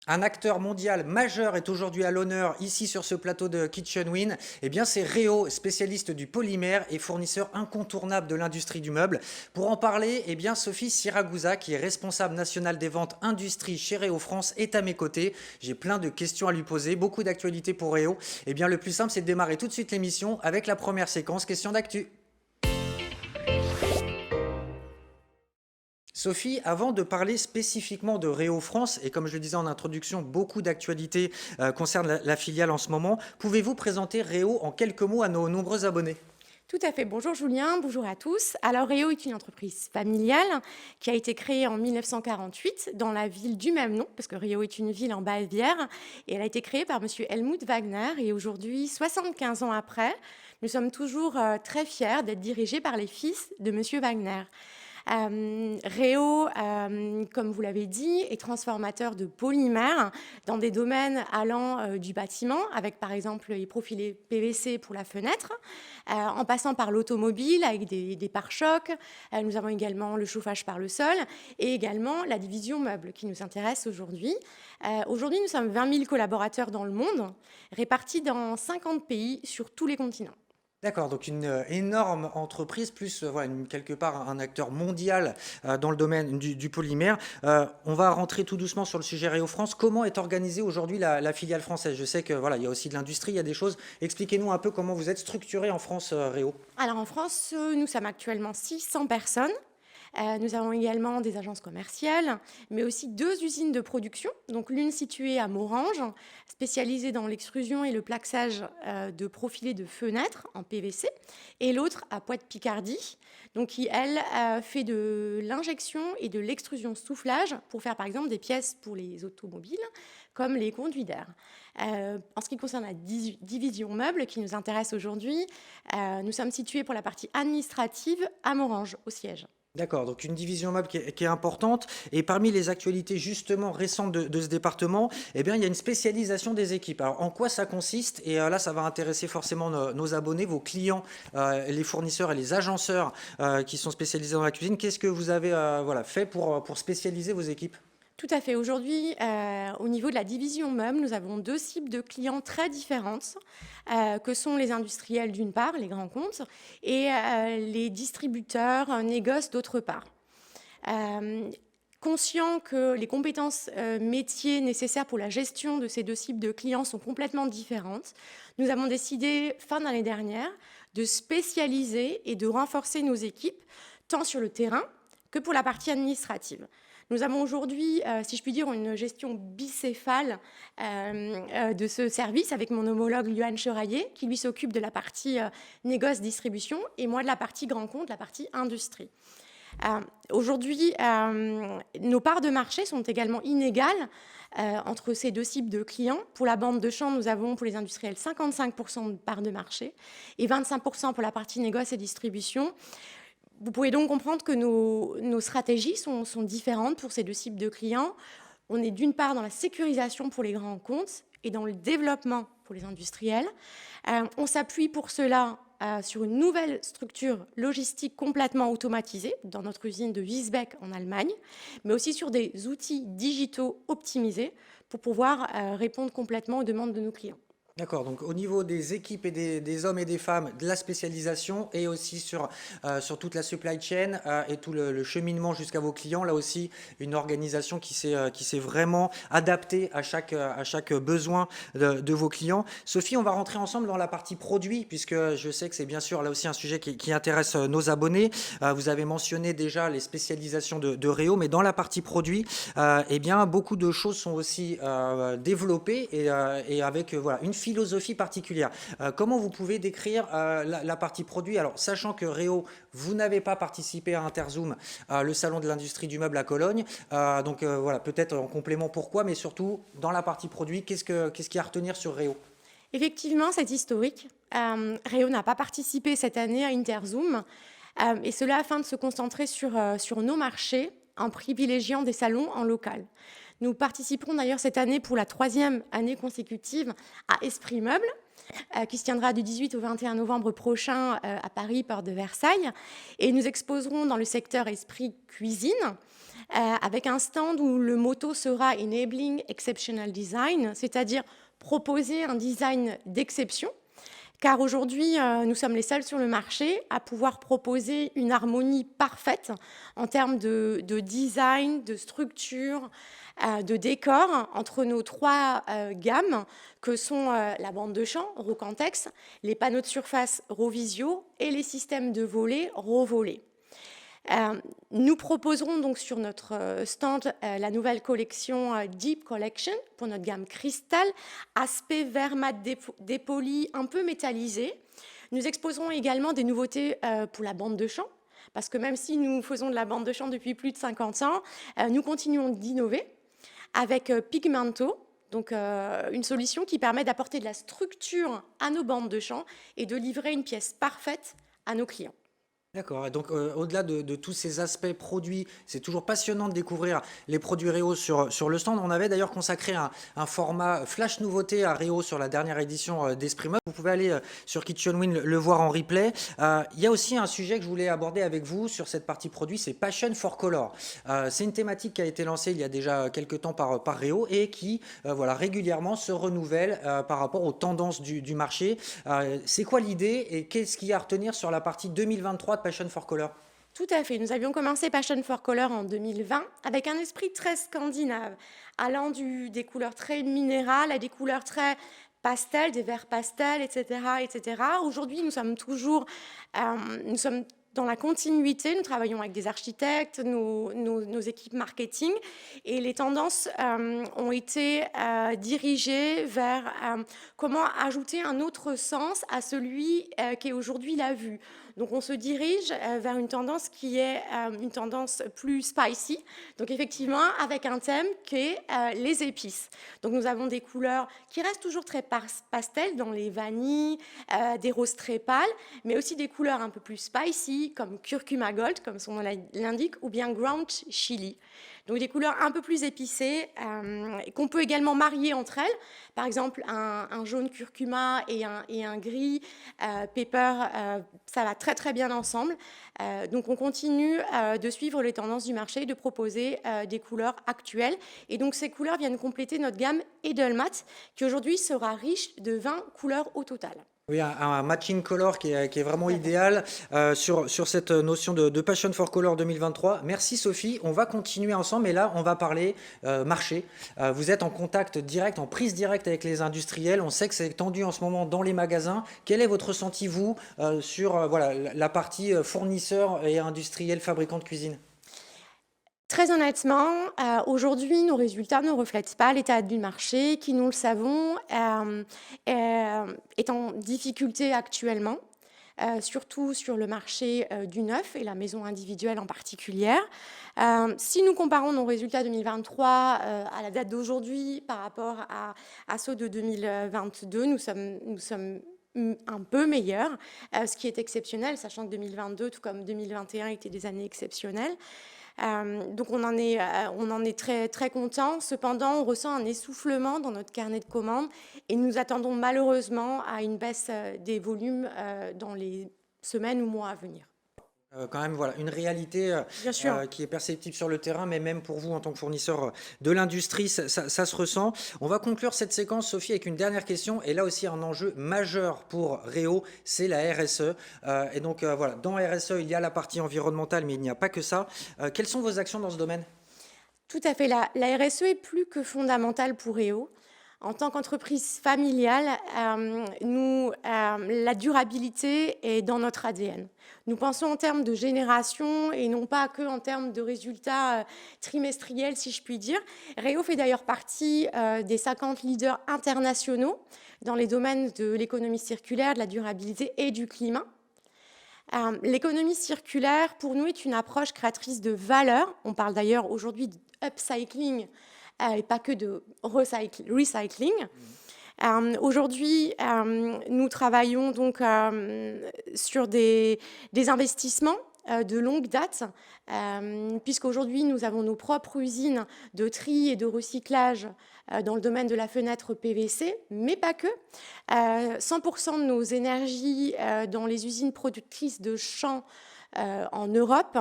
Un acteur mondial majeur est aujourd'hui à l'honneur ici sur ce plateau de Kitchen Win. Eh bien, c'est Réo, spécialiste du polymère et fournisseur incontournable de l'industrie du meuble. Pour en parler, eh bien, Sophie Siragusa, qui est responsable nationale des ventes industrie chez Réo France, est à mes côtés. J'ai plein de questions à lui poser, beaucoup d'actualités pour Réo. Eh bien, le plus simple, c'est de démarrer tout de suite l'émission avec la première séquence, question d'actu. Sophie, avant de parler spécifiquement de Réo France, et comme je le disais en introduction, beaucoup d'actualités concernent la filiale en ce moment, pouvez-vous présenter Réo en quelques mots à nos nombreux abonnés? Tout à fait. Bonjour Julien, bonjour à tous. Alors Réo est une entreprise familiale qui a été créée en 1948 dans la ville du même nom, parce que Réo est une ville en Bavière, et elle a été créée par monsieur Helmut Wagner. Et aujourd'hui, 75 ans après, nous sommes toujours très fiers d'être dirigés par les fils de monsieur Wagner. Réo, comme vous l'avez dit, est transformateur de polymères dans des domaines allant du bâtiment, avec par exemple les profilés PVC pour la fenêtre, en passant par l'automobile avec des pare-chocs. Nous avons également le chauffage par le sol et également la division meubles qui nous intéresse aujourd'hui. Aujourd'hui, nous sommes 20 000 collaborateurs dans le monde, répartis dans 50 pays sur tous les continents. D'accord, donc une énorme entreprise, plus voilà, quelque part un acteur mondial dans le domaine du polymère. On va rentrer tout doucement sur le sujet Réo France. Comment est organisée aujourd'hui la filiale française? Je sais que voilà, il y a aussi de l'industrie, il y a des choses. Expliquez-nous un peu comment vous êtes structuré en France, Réo. Alors en France, nous sommes actuellement 600 personnes. Nous avons également des agences commerciales, mais aussi deux usines de production. Donc l'une située à Morange, spécialisée dans l'extrusion et le plaxage de profilés de fenêtres en PVC, et l'autre à Poite-Picardie, donc qui elle fait de l'injection et de l'extrusion soufflage pour faire par exemple des pièces pour les automobiles, comme les conduits d'air. En ce qui concerne la division meubles qui nous intéresse aujourd'hui, nous sommes situés pour la partie administrative à Morange, au siège. D'accord, donc une division meuble qui est importante. Et parmi les actualités justement récentes de ce département, eh bien, il y a une spécialisation des équipes. Alors, en quoi ça consiste? Et là, ça va intéresser forcément nos abonnés, vos clients, les fournisseurs et les agenceurs qui sont spécialisés dans la cuisine. Qu'est-ce que vous avez voilà, fait pour spécialiser vos équipes? Tout à fait. Aujourd'hui, au niveau de la division meubles, nous avons deux cibles de clients très différentes, que sont les industriels d'une part, les grands comptes, et les distributeurs, négoces d'autre part. Euh, Conscient que les compétences métiers nécessaires pour la gestion de ces deux cibles de clients sont complètement différentes, nous avons décidé, fin d'année dernière, de spécialiser et de renforcer nos équipes, tant sur le terrain que pour la partie administrative. Nous avons aujourd'hui, si je puis dire, une gestion bicéphale de ce service avec mon homologue Johan Cheraillé, qui lui s'occupe de la partie négoce-distribution, et moi de la partie grand compte, la partie industrie. Aujourd'hui, nos parts de marché sont également inégales entre ces deux cibles de clients. Pour la bande de champs, nous avons pour les industriels 55% de parts de marché et 25% pour la partie négoce et distribution. Vous pouvez donc comprendre que nos stratégies sont différentes pour ces deux cibles de clients. On est d'une part dans la sécurisation pour les grands comptes et dans le développement pour les industriels. On s'appuie pour cela sur une nouvelle structure logistique complètement automatisée dans notre usine de Wiesbeck en Allemagne, mais aussi sur des outils digitaux optimisés pour pouvoir répondre complètement aux demandes de nos clients. D'accord, donc au niveau des équipes et des hommes et des femmes, de la spécialisation et aussi sur toute la supply chain et tout le cheminement jusqu'à vos clients, là aussi une organisation qui s'est vraiment adaptée à chaque besoin de vos clients. Sophie, on va rentrer ensemble dans la partie produit, puisque je sais que c'est bien sûr là aussi un sujet qui intéresse nos abonnés. Vous avez mentionné déjà les spécialisations de Réo, mais dans la partie produit, eh bien, beaucoup de choses sont aussi développées et avec voilà, une philosophie particulière. Comment vous pouvez décrire la partie produit? Alors, sachant que Réo, vous n'avez pas participé à Interzoom, le salon de l'industrie du meuble à Cologne. Donc voilà, peut-être en complément pourquoi, mais surtout dans la partie produit, qu'est-ce qu'il y a à retenir sur Réo? Effectivement, c'est historique. Réo n'a pas participé cette année à Interzoom, et cela afin de se concentrer sur nos marchés en privilégiant des salons en local. Nous participerons d'ailleurs cette année pour la troisième année consécutive à Esprit Meuble, qui se tiendra du 18 au 21 novembre prochain à Paris, porte de Versailles. Et nous exposerons dans le secteur esprit cuisine, avec un stand où le motto sera Enabling Exceptional Design, c'est-à-dire proposer un design d'exception. Car aujourd'hui, nous sommes les seuls sur le marché à pouvoir proposer une harmonie parfaite en termes de design, de structure, de décor entre nos trois gammes que sont la bande de champ, Rocantex, les panneaux de surface Rovisio et les systèmes de volets Rovolets. Nous proposerons donc sur notre stand la nouvelle collection Deep Collection pour notre gamme Crystal, aspect vert mat dépoli un peu métallisé. Nous exposerons également des nouveautés pour la bande de champ, parce que même si nous faisons de la bande de champ depuis plus de 50 ans, nous continuons d'innover avec Pigmento, donc une solution qui permet d'apporter de la structure à nos bandes de champ et de livrer une pièce parfaite à nos clients. D'accord. Et donc, au-delà de tous ces aspects produits, c'est toujours passionnant de découvrir les produits Réo sur le stand. On avait d'ailleurs consacré un format flash nouveauté à Réo sur la dernière édition d'Esprit Mode. Vous pouvez aller sur KitchenWin le voir en replay. Il y a aussi un sujet que je voulais aborder avec vous sur cette partie produit, c'est Passion for Color. C'est une thématique qui a été lancée il y a déjà quelques temps par Réo et qui voilà, régulièrement se renouvelle par rapport aux tendances du marché. C'est quoi l'idée et qu'est-ce qu'il y a à retenir sur la partie 2023 de Passion for Color? Tout à fait. Nous avions commencé Passion for Color en 2020 avec un esprit très scandinave, allant des couleurs très minérales à des couleurs très pastel, des verts pastels, etc., etc. Aujourd'hui, nous sommes dans la continuité. Nous travaillons avec des architectes, nos équipes marketing, et les tendances ont été dirigées vers comment ajouter un autre sens à celui qui est aujourd'hui la vue. Donc on se dirige vers une tendance qui est une tendance plus spicy, donc effectivement avec un thème qui est les épices. Donc nous avons des couleurs qui restent toujours très pastel dans les vanilles, des roses très pâles, mais aussi des couleurs un peu plus spicy comme curcuma gold, comme son nom l'indique, ou bien ground chili. Donc des couleurs un peu plus épicées qu'on peut également marier entre elles. Par exemple, un jaune curcuma et un gris pepper, ça va très très bien ensemble. Donc on continue de suivre les tendances du marché et de proposer des couleurs actuelles. Et donc ces couleurs viennent compléter notre gamme Edelmat, qui aujourd'hui sera riche de 20 couleurs au total. Oui, un matching color qui est vraiment idéal sur cette notion de Passion for Color 2023. Merci Sophie. On va continuer ensemble, mais là, on va parler marché. Vous êtes en contact direct, en prise directe avec les industriels. On sait que c'est tendu en ce moment dans les magasins. Quel est votre ressenti, vous, sur voilà, la partie fournisseurs et industriels fabricants de cuisine? Très honnêtement, aujourd'hui, nos résultats ne reflètent pas l'état du marché qui, nous le savons, est en difficulté actuellement, surtout sur le marché du neuf et la maison individuelle en particulier. Si nous comparons nos résultats 2023 à la date d'aujourd'hui par rapport à ceux de 2022, nous sommes un peu meilleurs, ce qui est exceptionnel, sachant que 2022, tout comme 2021, étaient des années exceptionnelles. Donc on en est très, très content. Cependant, on ressent un essoufflement dans notre carnet de commandes et nous attendons malheureusement à une baisse des volumes dans les semaines ou mois à venir. Quand même, voilà, une réalité Bien sûr. qui est perceptible sur le terrain, mais même pour vous en tant que fournisseur de l'industrie, ça se ressent. On va conclure cette séquence, Sophie, avec une dernière question. Et là aussi, un enjeu majeur pour Réo, c'est la RSE. Et donc, voilà, dans RSE, il y a la partie environnementale, mais il n'y a pas que ça. Quelles sont vos actions dans ce domaine? Tout à fait. La RSE est plus que fondamentale pour Réo. En tant qu'entreprise familiale, la durabilité est dans notre ADN. Nous pensons en termes de génération et non pas que en termes de résultats trimestriels, si je puis dire. Réo fait d'ailleurs partie des 50 leaders internationaux dans les domaines de l'économie circulaire, de la durabilité et du climat. L'économie circulaire, pour nous, est une approche créatrice de valeur. On parle d'ailleurs aujourd'hui d'upcycling et pas que de recycling. Aujourd'hui, nous travaillons donc sur des investissements de longue date, puisqu'aujourd'hui, nous avons nos propres usines de tri et de recyclage dans le domaine de la fenêtre PVC, mais pas que. 100% de nos énergies dans les usines productrices de champs en Europe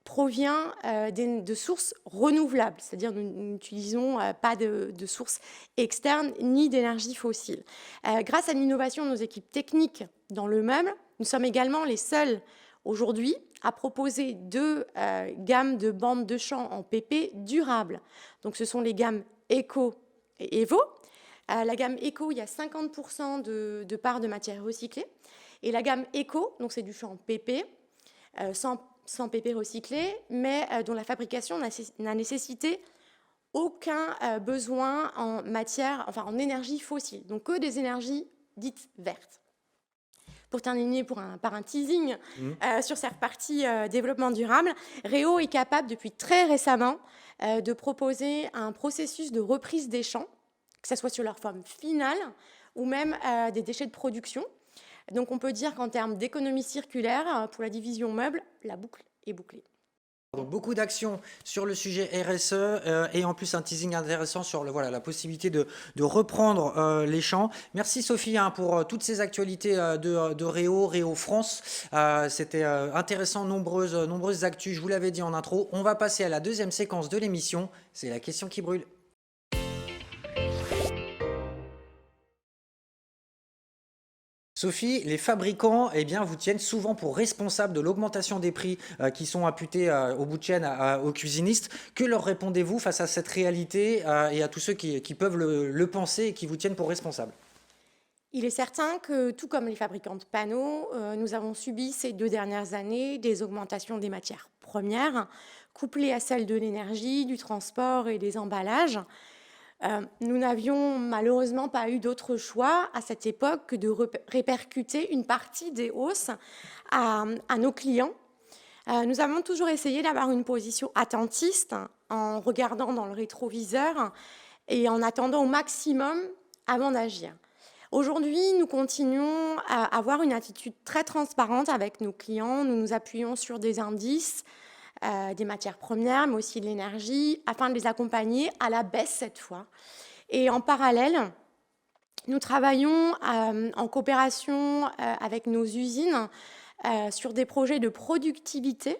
provient de sources renouvelables, c'est-à-dire nous n'utilisons pas de sources externes ni d'énergie fossile. Grâce à l'innovation de nos équipes techniques dans le meuble, nous sommes également les seuls aujourd'hui à proposer deux gammes de bandes de champs en PP durables. Donc ce sont les gammes Eco et Evo. La gamme Eco, il y a 50% de part de matière recyclée. Et la gamme Eco, donc c'est du champ PP, sans PP recyclé, mais dont la fabrication n'a nécessité aucun besoin en matière, enfin en énergie fossile, donc que des énergies dites vertes. Pour terminer par un teasing sur cette partie développement durable, Réo est capable depuis très récemment de proposer un processus de reprise des champs, que ce soit sur leur forme finale ou même des déchets de production. Donc on peut dire qu'en termes d'économie circulaire, pour la division meubles, la boucle est bouclée. Donc beaucoup d'actions sur le sujet RSE et en plus un teasing intéressant sur la possibilité de reprendre les champs. Merci Sophie pour toutes ces actualités de Réo France. C'était intéressant, nombreuses actus, je vous l'avais dit en intro. On va passer à la deuxième séquence de l'émission, c'est la question qui brûle. Sophie, les fabricants vous tiennent souvent pour responsable de l'augmentation des prix qui sont imputés au bout de chaîne aux cuisinistes. Que leur répondez-vous face à cette réalité et à tous ceux qui peuvent le penser et qui vous tiennent pour responsable? Il est certain que, tout comme les fabricants de panneaux, nous avons subi ces 2 dernières années des augmentations des matières premières, couplées à celles de l'énergie, du transport et des emballages. Nous n'avions malheureusement pas eu d'autre choix à cette époque que de répercuter une partie des hausses à nos clients. Nous avons toujours essayé d'avoir une position attentiste en regardant dans le rétroviseur et en attendant au maximum avant d'agir. Aujourd'hui, nous continuons à avoir une attitude très transparente avec nos clients. Nous nous appuyons sur des indices, des matières premières, mais aussi de l'énergie, afin de les accompagner à la baisse cette fois. Et en parallèle, nous travaillons en coopération avec nos usines sur des projets de productivité,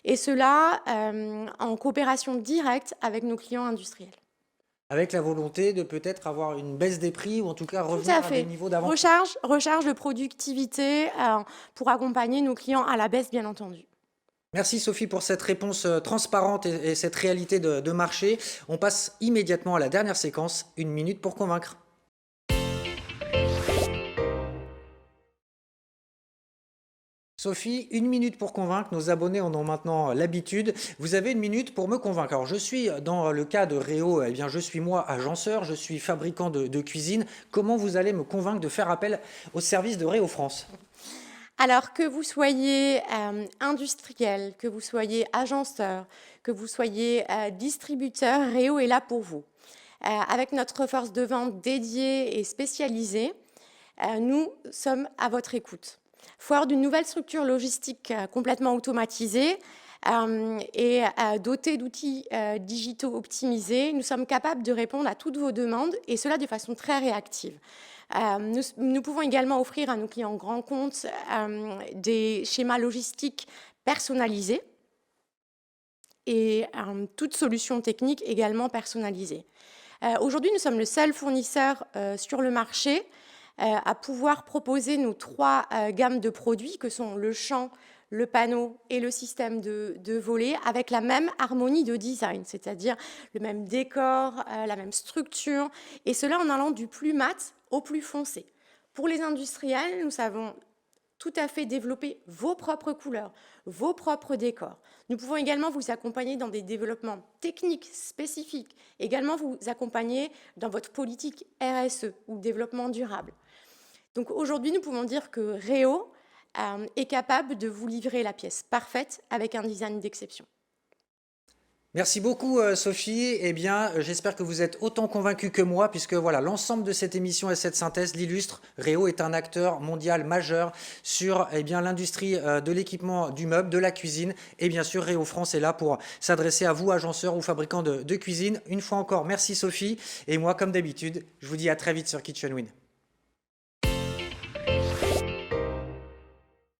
et cela en coopération directe avec nos clients industriels. Avec la volonté de peut-être avoir une baisse des prix ou en tout cas revenir à des niveaux d'avant. Recharge de productivité pour accompagner nos clients à la baisse, bien entendu. Merci Sophie pour cette réponse transparente et cette réalité de marché. On passe immédiatement à la dernière séquence, 1 minute pour convaincre. Sophie, 1 minute pour convaincre, nos abonnés en ont maintenant l'habitude. Vous avez 1 minute pour me convaincre. Alors je suis dans le cas de Réo, je suis moi agenceur, je suis fabricant de cuisine. Comment vous allez me convaincre de faire appel au service de Réo France ? Alors que vous soyez industriel, que vous soyez agenceur, que vous soyez distributeur, Réo est là pour vous. Avec notre force de vente dédiée et spécialisée, nous sommes à votre écoute. Fort d'une nouvelle structure logistique complètement automatisée et dotée d'outils digitaux optimisés, nous sommes capables de répondre à toutes vos demandes et cela de façon très réactive. Nous pouvons également offrir à nos clients grands comptes des schémas logistiques personnalisés et toute solution technique également personnalisée. Aujourd'hui, nous sommes le seul fournisseur sur le marché à pouvoir proposer nos 3 gammes de produits que sont le champ, le panneau et le système de volets avec la même harmonie de design, c'est-à-dire le même décor, la même structure, et cela en allant du plus mat au plus foncé. Pour les industriels, nous savons tout à fait développer vos propres couleurs, vos propres décors. Nous pouvons également vous accompagner dans des développements techniques spécifiques, également vous accompagner dans votre politique RSE ou développement durable. Donc aujourd'hui, nous pouvons dire que Réo est capable de vous livrer la pièce parfaite avec un design d'exception. Merci beaucoup Sophie. Eh bien, j'espère que vous êtes autant convaincus que moi, puisque voilà, l'ensemble de cette émission et cette synthèse l'illustre. Réo est un acteur mondial majeur sur l'industrie de l'équipement du meuble, de la cuisine. Et bien sûr, Réo France est là pour s'adresser à vous, agenceurs ou fabricants de cuisine. Une fois encore, merci Sophie. Et moi, comme d'habitude, je vous dis à très vite sur Kitchen Win.